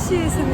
しいですね。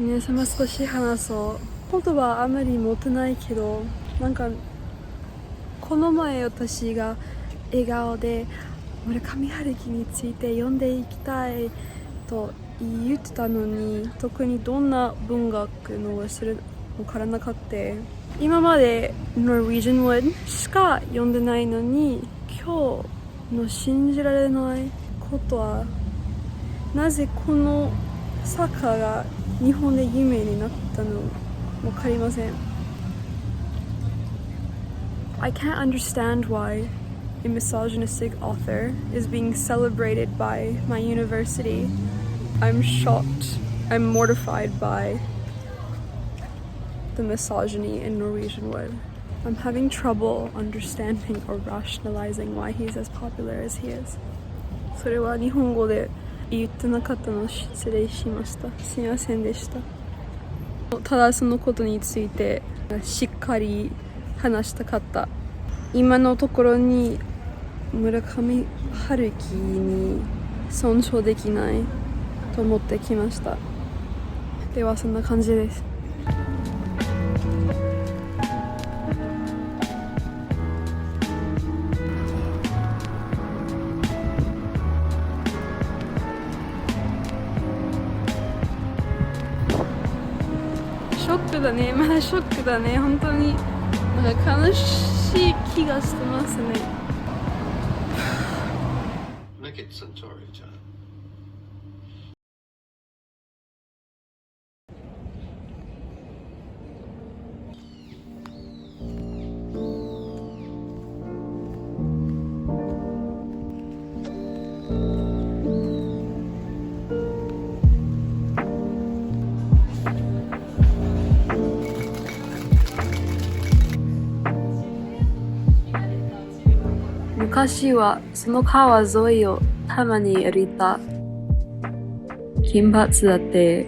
皆様少し話そう。言葉あまり持ってないけど、なんかこの前私が笑顔で村上春樹について読んでいきたいと言ってたのに、特にどんな文学のする分からなかった。今まで Norwegian Wood しか読んでないのに、今日の信じられないことは、なぜこの作家が日本で有名になったの分かりません。I can't understand why a misogynistic author is being celebrated by my university. I'm shocked. I'm mortified by the misogyny in Norwegian Wood. I'm having trouble understanding or rationalizing why he's as popular as he is. それは日本語で言ってなかったの失礼しました。すみませんでした。ただそのことについてしっかり話したかった。今のところに村上春樹に尊重できないと思ってきました。ではそんな感じです。ショックだね、まだショックだね、本当になんか悲しい気がしてますね。Make it Centauri, John. 昔はその川沿いをたまに歩いた。金髪だって、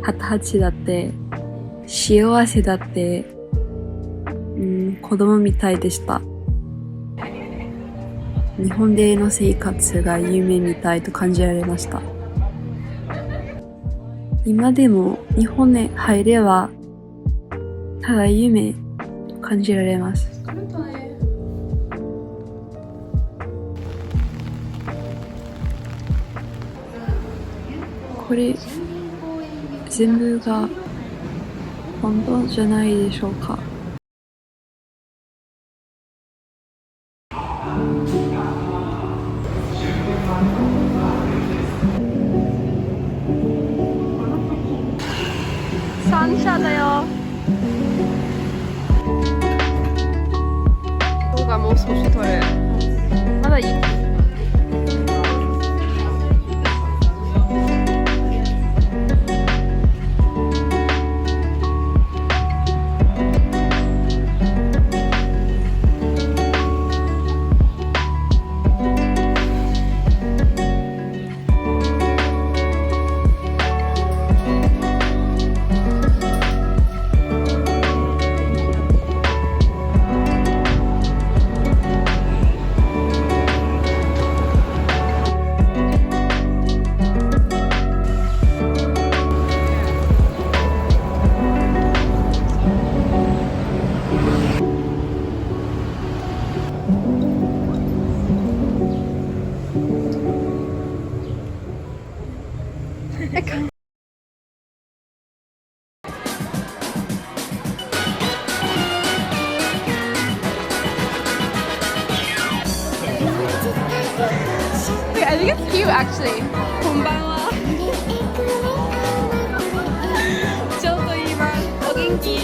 20歳だって、幸せだって、子供みたいでした。日本での生活が夢みたいと感じられました。今でも日本へ入れば、ただ夢と感じられます。これ全部が本当じゃないでしょうか。三社だよ。動画もう少し撮る。まだいい。I think it's cute actually. こんばんは。ちょっと今お元気。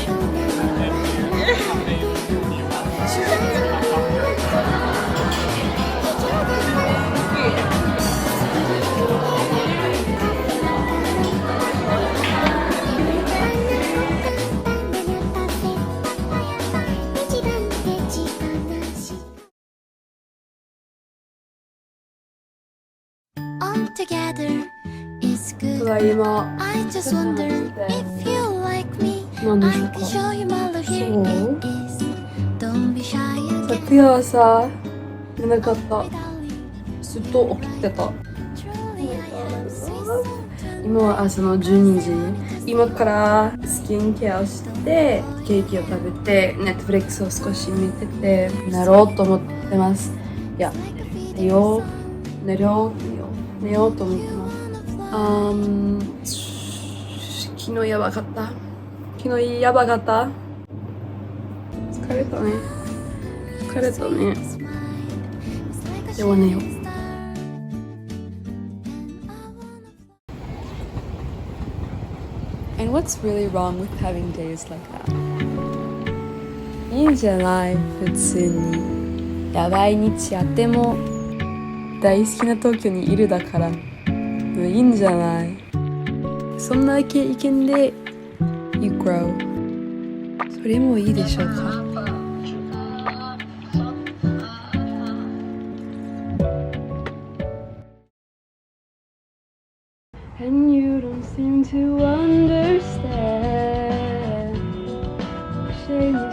さい今 I just wonder if you like me. 何で I しょう can か show you my love, here So? it is. Don't be shy again. 昨夜はさ寝なかった Darling, ずっと起きてた truly I am sweet. 今は朝の12時今からスキンケアしてケーキを食べてネットフリックスを少し見てて寝ろうと思ってますいや寝ようと思ってます昨日やばかった疲れたねでは寝ようAnd what's really wrong with having days like that? いいんじゃない普通にやばい日あっても大好きな東京にいるだからいいんじゃないそんな経験で You grow それもいいでしょうかAnd you don't seem to understand. Shame